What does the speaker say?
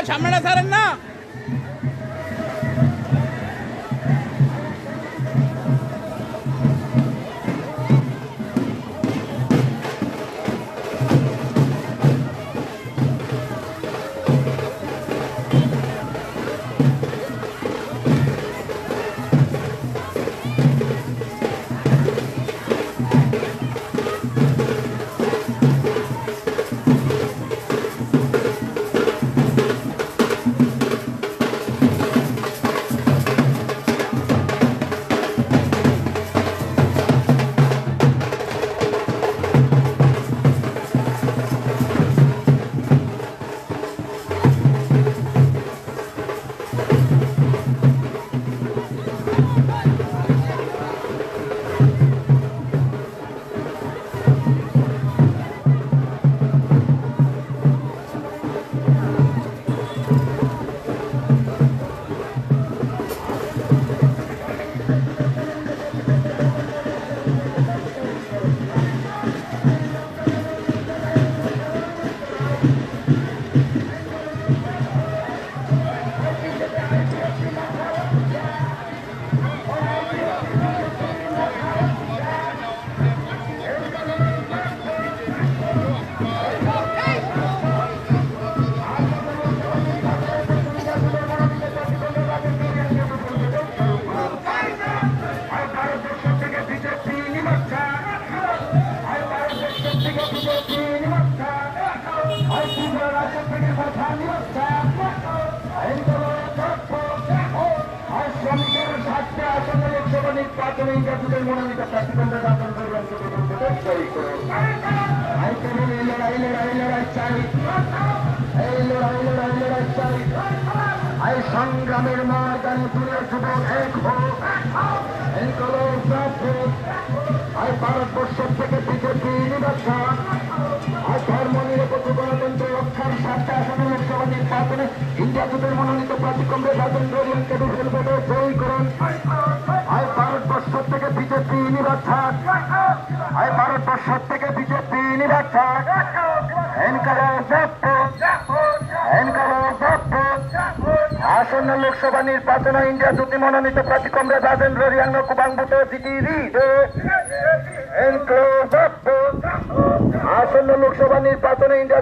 সামনেটা ছাড়েন না। নির্বাচনে ইন্টারভিউদের মনোনীত প্রার্থীদের দাপন করবেন জয়ী করুন। এই লড়াই লড়াই লড়াই চাই, এই লড়াই লড়াই লড়াই চাই। এই সংগ্রামের ময়দানে তুলে যুবক এক হোক, এই ভারতবর্ষ থেকে বিজেপি নির্বাচন আর ধর্ম নিরপেক্ষ গণতন্ত্র রক্ষার স্বার্থে আসামে লোকসভা নির্বাচনে ইন্ডিয়া জোটের মনোনীত প্রার্থী কংগ্রেস রাজেন্দ্র রিয়াংকে বিপুল ভোটে জয়ী করুন। আর ভারতবর্ষ থেকে বিজেপি নির্বাচন, আর ভারতবর্ষ থেকে বিজেপি নির্বাচন। আসন্ন লোকসভা নির্বাচনে ইন্ডিয়া জোটে মনোনীত প্রার্থী কংগ্রেস রাজেন্দ্র রিয়াং কুবাংবুত জিটিভি আসন্ন লোকসভা নির্বাচনে ইন্ডিয়া